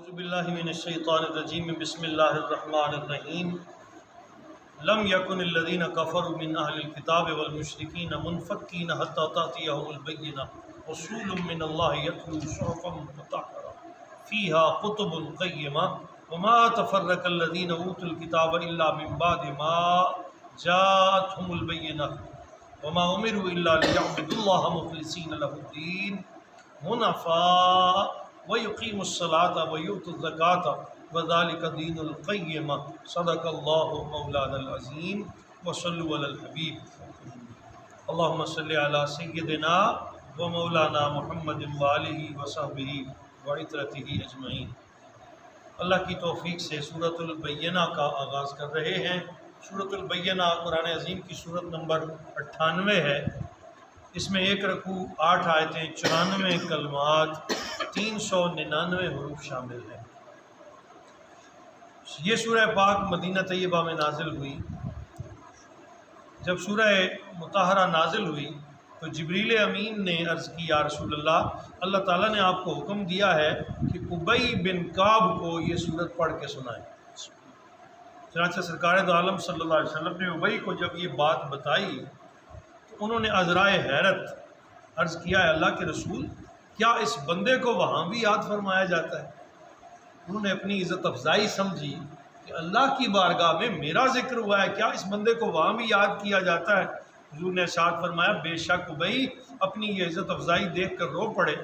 اعوذ باللہ من الشیطان الرجیم بسم اللہ الرحمن الرحیم لم یکن الذین کفروا من اہل الکتاب والمشرکین منفکین حتی تأتیہم البینہ رسول من اللہ یتلو صحفا مطہرہ فیہا کتب قیمہ وما تفرق الذین اوتوا الکتاب الا من بعد ما جاءتهم البینہ وما امروا الا لیعبدوا اللہ مخلصین لہ الدین حنفاء وَيُقِيمُ الصَّلَاةَ وَيُؤْتُ الزَّكَاةَ وَذَلِكَ دِينُ الْقَيِّمَةِ صدق اللہ مولانا العظیم وصلوا علی الحبیب اللہم صلی علی سیدنا و مولانا محمد وآلہ وصحبہ وعطرتہ اجمعین۔ اللہ کی توفیق سے سورۃ البینہ کا آغاز کر رہے ہیں۔ سورۃ البینہ قرآن عظیم کی سورت نمبر 98 ہے۔ اس میں 1 رکوع 8 آیتیں 94 کلمات 399 حروف شامل ہیں۔ یہ سورہ پاک مدینہ طیبہ میں نازل ہوئی۔ جب سورہ مطہرہ نازل ہوئی تو جبریل امین نے عرض کی یا رسول اللہ، اللہ تعالیٰ نے آپ کو حکم دیا ہے کہ ابی بن کعب کو یہ سورت پڑھ کے سنائیں۔ چنانچہ سرکار دو عالم صلی اللہ علیہ وسلم نے ابی کو جب یہ بات بتائی تو انہوں نے عذرائے حیرت عرض کیا ہے اللہ کے رسول، کیا اس بندے کو وہاں بھی یاد فرمایا جاتا ہے؟ انہوں نے اپنی عزت افزائی سمجھی کہ اللہ کی بارگاہ میں میرا ذکر ہوا ہے، کیا اس بندے کو وہاں بھی یاد کیا جاتا ہے؟ حضور نے ارشاد فرمایا بے شک ابی اپنی یہ عزت افزائی دیکھ کر رو پڑے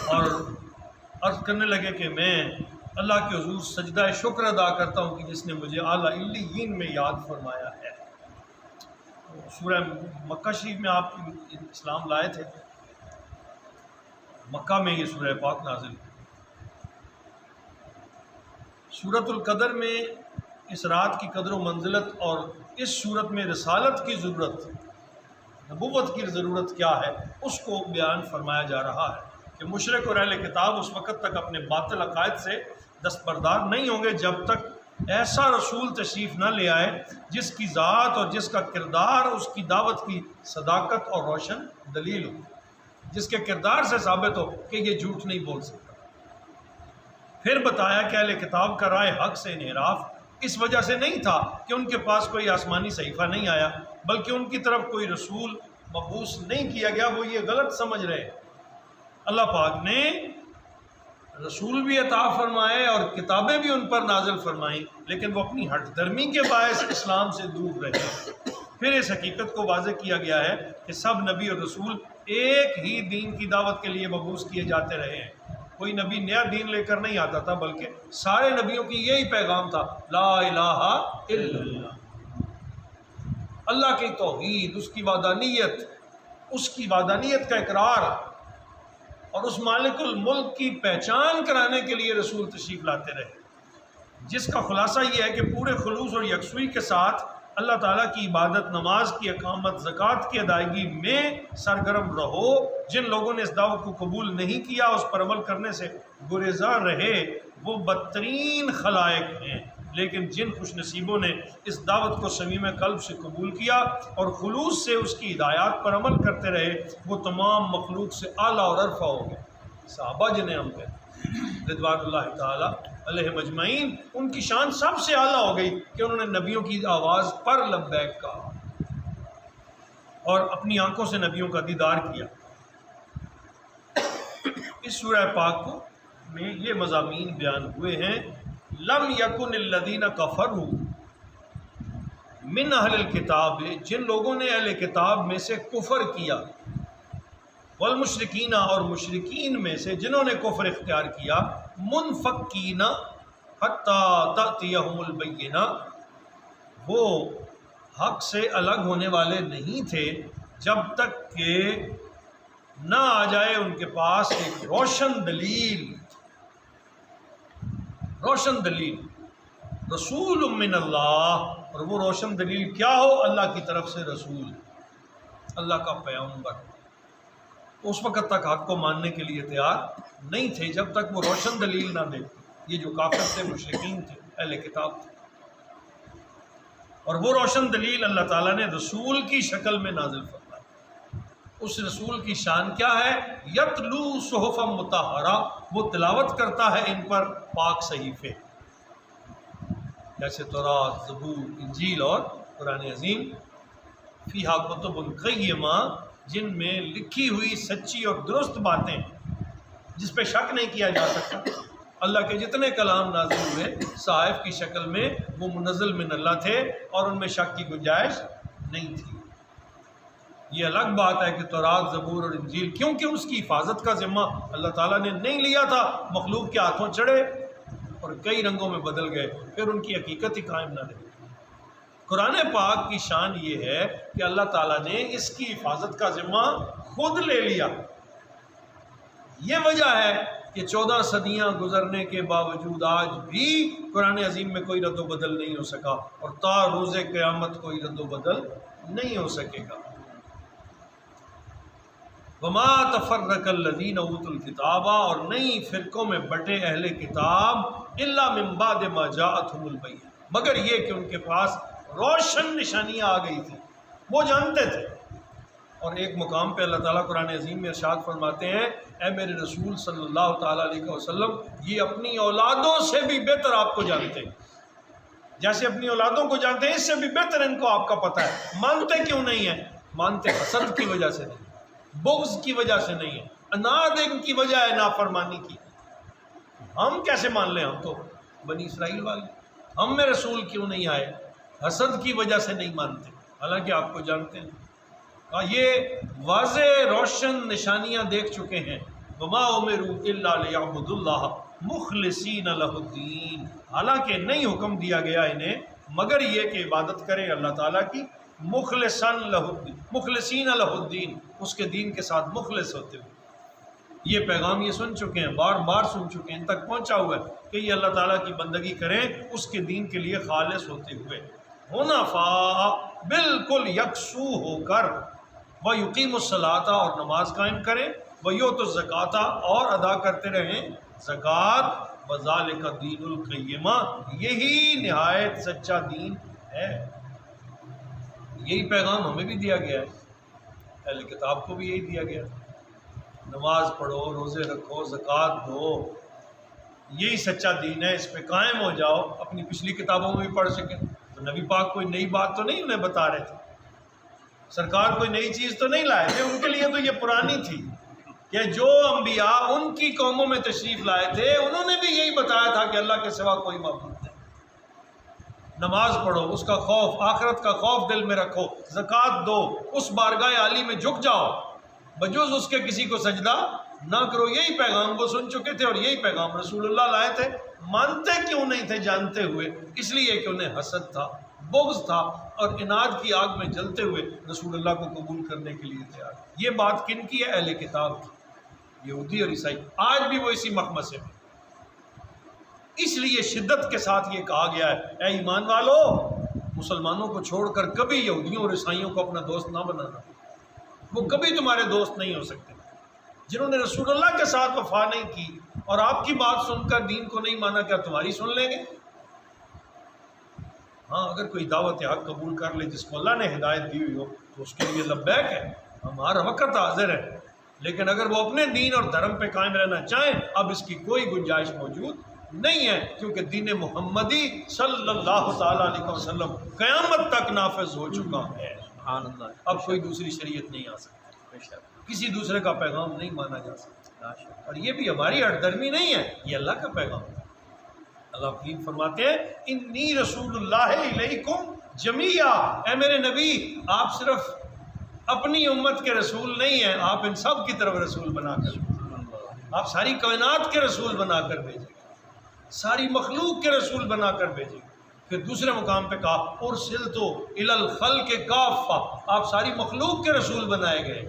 اور عرض کرنے لگے کہ میں اللہ کے حضور سجدہ شکر ادا کرتا ہوں کہ جس نے مجھے اعلیٰ علیین میں یاد فرمایا ہے۔ سورہ مکہ شریف میں آپ اسلام لائے تھے، مکہ میں یہ سورہ پاک نازل ہوئی۔ سورۃ القدر میں اس رات کی قدر و منزلت اور اس صورت میں رسالت کی ضرورت، نبوت کی ضرورت کیا ہے، اس کو بیان فرمایا جا رہا ہے کہ مشرک اور اہل کتاب اس وقت تک اپنے باطل عقائد سے دستبردار نہیں ہوں گے جب تک ایسا رسول تشریف نہ لے آئے جس کی ذات اور جس کا کردار اس کی دعوت کی صداقت اور روشن دلیل ہو، جس کے کردار سے ثابت ہو کہ یہ جھوٹ نہیں بول سکتا۔ پھر بتایا کہ اہل کتاب کا رائے حق سے انحراف اس وجہ سے نہیں تھا کہ ان کے پاس کوئی آسمانی صحیفہ نہیں آیا، بلکہ ان کی طرف کوئی رسول مبعوث نہیں کیا گیا، وہ یہ غلط سمجھ رہے۔ اللہ پاک نے رسول بھی عطا فرمائے اور کتابیں بھی ان پر نازل فرمائیں، لیکن وہ اپنی ہٹ درمی کے باعث اسلام سے دور رہے۔ پھر اس حقیقت کو واضح کیا گیا ہے کہ سب نبی اور رسول ایک ہی دین کی دعوت کے لیے مبعوث کیے جاتے رہے ہیں۔ کوئی نبی نیا دین لے کر نہیں آتا تھا، بلکہ سارے نبیوں کی یہی پیغام تھا، لا الہ الا اللہ، اللہ کی توحید، اس کی وحدانیت کا اقرار اور اس مالک الملک کی پہچان کرانے کے لیے رسول تشریف لاتے رہے، جس کا خلاصہ یہ ہے کہ پورے خلوص اور یکسوئی کے ساتھ اللہ تعالیٰ کی عبادت، نماز کی اقامت، زکوٰۃ کی ادائیگی میں سرگرم رہو۔ جن لوگوں نے اس دعوت کو قبول نہیں کیا، اس پر عمل کرنے سے گریزاں رہے، وہ بدترین خلائق ہیں، لیکن جن خوش نصیبوں نے اس دعوت کو صمیم قلب سے قبول کیا اور خلوص سے اس کی ہدایات پر عمل کرتے رہے، وہ تمام مخلوق سے اعلیٰ اور ارفع ہو گئے۔ صحابہ جنہیں ہم کہتے ہیں رضوان اللہ تعالیٰ علیہم اجمعین، ان کی شان سب سے اعلیٰ ہو گئی کہ انہوں نے نبیوں کی آواز پر لبیک کہا اور اپنی آنکھوں سے نبیوں کا دیدار کیا۔ اس سورہ پاک میں یہ مضامین بیان ہوئے ہیں۔ لم یکن الذین کفروا من اہل الکتاب، جن لوگوں نے اہل کتاب میں سے کفر کیا، والمشرکین، اور مشرکین میں سے جنہوں نے کفر اختیار کیا، منفکین حتی تأتیہم البینہ، وہ حق سے الگ ہونے والے نہیں تھے جب تک کہ نہ آ جائے ان کے پاس ایک روشن دلیل رسول من اللہ، اور وہ روشن دلیل کیا ہو؟ اللہ کی طرف سے رسول، اللہ کا پیغمبر۔ اس وقت تک حق کو ماننے کے لیے تیار نہیں تھے جب تک وہ روشن دلیل نہ دے۔ یہ جو کافر تھے، مشرکین تھے، اہل کتاب تھے، اور وہ روشن دلیل اللہ تعالیٰ نے رسول کی شکل میں نازل فرمائی۔ اس رسول کی شان کیا ہے؟ یتلو صحفا مطہرہ، وہ تلاوت کرتا ہے ان پر پاک صحیفے، جیسے تورات، زبور، انجیل اور قرآن عظیم، فیہا کتب قیمہ، جن میں لکھی ہوئی سچی اور درست باتیں جس پہ شک نہیں کیا جا سکتا۔ اللہ کے جتنے کلام نازل ہوئے صحائف کی شکل میں وہ منزل من اللہ تھے اور ان میں شک کی گنجائش نہیں تھی۔ یہ الگ بات ہے کہ تورات، زبور اور انجیل، کیونکہ اس کی حفاظت کا ذمہ اللہ تعالیٰ نے نہیں لیا تھا، مخلوق کے ہاتھوں چڑھے اور کئی رنگوں میں بدل گئے، پھر ان کی حقیقت ہی قائم نہ رہی۔ قرآن پاک کی شان یہ ہے کہ اللہ تعالیٰ نے اس کی حفاظت کا ذمہ خود لے لیا۔ یہ وجہ ہے کہ 14 صدیاں گزرنے کے باوجود آج بھی قرآن عظیم میں کوئی رد و بدل نہیں ہو سکا اور تا روز قیامت کوئی رد و بدل نہیں ہو سکے گا۔ وما تفرق الذین اوتوا الکتاب، اور نئی فرقوں میں بٹے اہل کتاب، الا من بعد ما جاءتهم البینہ، مگر یہ کہ ان کے پاس روشن نشانیاں آ گئی تھیں، وہ جانتے تھے۔ اور ایک مقام پہ اللہ تعالیٰ قرآن عظیم میں ارشاد فرماتے ہیں، اے میرے رسول صلی اللہ تعالیٰ علیہ وسلم، یہ اپنی اولادوں سے بھی بہتر آپ کو جانتے ہیں، جیسے اپنی اولادوں کو جانتے ہیں اس سے بھی بہتر ان کو آپ کا پتہ ہے۔ مانتے کیوں نہیں ہیں؟ مانتے حسد کی وجہ سے نہیں، بغض کی وجہ سے نہیں ہے، اناد ان کی وجہ ہے نافرمانی کی۔ ہم کیسے مان لیں؟ ہم تو بنی اسرائیل والے، ہم میں رسول کیوں نہیں آئے؟ حسد کی وجہ سے نہیں مانتے، حالانکہ آپ کو جانتے ہیں۔ یہ واضح روشن نشانیاں دیکھ چکے ہیں۔ وما امروا الا لیعبدوا اللہ مخلصین لہ الدین، حالانکہ نہیں حکم دیا گیا انہیں مگر یہ کہ عبادت کریں اللہ تعالیٰ کی مخلصین لہ الدین، اس کے دین کے ساتھ مخلص ہوتے ہوئے۔ یہ پیغام یہ سن چکے ہیں، بار بار سن چکے ہیں، ان تک پہنچا ہوا ہے کہ یہ اللہ تعالیٰ کی بندگی کریں اس کے دین کے لیے خالص ہوتے ہوئے، حنفاء، بالکل یکسو ہو کر، وَيُقِيمُ الصَّلَاةَ، اور نماز قائم کریں، وَيُؤْتُوا الزَّكَاةَ، اور ادا کرتے رہیں زکوٰۃ، وَذَلِكَ دِينُ الْقَيِّمَةِ، یہی نہایت سچا دین ہے۔ یہی پیغام ہمیں بھی دیا گیا ہے، اہل کتاب کو بھی یہی دیا گیا، نماز پڑھو، روزے رکھو، زکوٰۃ دو، یہی سچا دین ہے، اس پہ قائم ہو جاؤ۔ اپنی پچھلی کتابوں میں بھی پڑھ سکیں تو نبی پاک کوئی نئی بات تو نہیں انہیں بتا رہے تھے، سرکار کوئی نئی چیز تو نہیں لائے تھے، ان کے لیے تو یہ پرانی تھی کہ جو انبیاء ان کی قوموں میں تشریف لائے تھے انہوں نے بھی یہی بتایا تھا کہ اللہ کے سوا کوئی معبود نہیں۔ نماز پڑھو، اس کا خوف، آخرت کا خوف دل میں رکھو، زکوٰۃ دو، اس بارگاہ عالی میں جھک جاؤ، بجوز اس کے کسی کو سجدہ نہ کرو۔ یہی پیغام وہ سن چکے تھے اور یہی پیغام رسول اللہ لائے تھے۔ مانتے کیوں نہیں تھے جانتے ہوئے؟ اس لیے کہ انہیں حسد تھا، بغض تھا، اور اناد کی آگ میں جلتے ہوئے رسول اللہ کو قبول کرنے کے لیے تیار۔ یہ بات کن کی ہے؟ اہل کتاب کی، یہودی اور عیسائی، آج بھی وہ اسی مخمصے میں۔ اس لیے شدت کے ساتھ یہ کہا گیا ہے، اے ایمان والو، مسلمانوں کو چھوڑ کر کبھی یہودیوں اور عیسائیوں کو اپنا دوست نہ بنانا، وہ کبھی تمہارے دوست نہیں ہو سکتے۔ جنہوں نے رسول اللہ کے ساتھ وفا نہیں کی اور آپ کی بات سن کر دین کو نہیں مانا، کیا تمہاری سن لیں گے؟ ہاں، اگر کوئی دعوت حق قبول کر لے جس کو اللہ نے ہدایت دی ہوئی ہو تو اس کے لیے لبیک ہے، ہمارا وقت حاضر ہے۔ لیکن اگر وہ اپنے دین اور دھرم پہ قائم رہنا چاہیں، اب اس کی کوئی گنجائش موجود نہیں ہے، کیونکہ دین محمدی صلی اللہ تعالیٰ علیہ وسلم قیامت تک نافذ ہو چکا ہے۔ اب کوئی دوسری شریعت نہیں آ سکتی، کسی دوسرے کا پیغام نہیں مانا جا سکتا، اور یہ بھی ہماری ہٹ درمی نہیں ہے، یہ اللہ کا پیغام ہے۔ اللہ کریم فرماتے ہیں، انی رسول اللہ الیکم جمیعا، اے میرے نبی آپ صرف اپنی امت کے رسول نہیں ہیں، آپ ان سب کی طرف رسول بنا کر، آپ ساری کائنات کے رسول بنا کر بھیجیں گے، ساری مخلوق کے رسول بنا کر بھیجیں گے۔ پھر دوسرے مقام پہ کہا ارسلت الی الخلق کافہ، آپ ساری مخلوق کے رسول بنائے گئے۔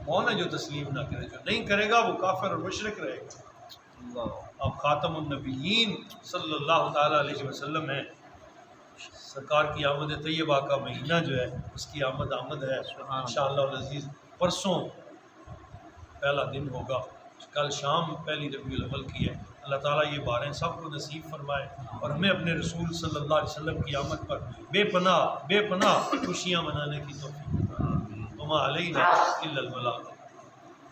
کون ہے جو تسلیم نہ کرے؟ جو نہیں کرے گا وہ کافر اور مشرک رہے گا۔ آپ خاتم النبیین صلی اللہ تعالیٰ علیہ وسلم ہیں۔ سرکار کی آمد طیبہ کا مہینہ جو ہے اس کی آمد ہے انشاءاللہ العزیز۔ پرسوں پہلا دن ہوگا، کل شام پہلی ربیع الاول کی ہے۔ اللہ تعالیٰ یہ باریں سب کو نصیب فرمائے اور ہمیں اپنے رسول صلی اللہ علیہ وسلم کی آمد پر بے پناہ خوشیاں منانے کی توفیق۔ وما علینا الا البلاغ۔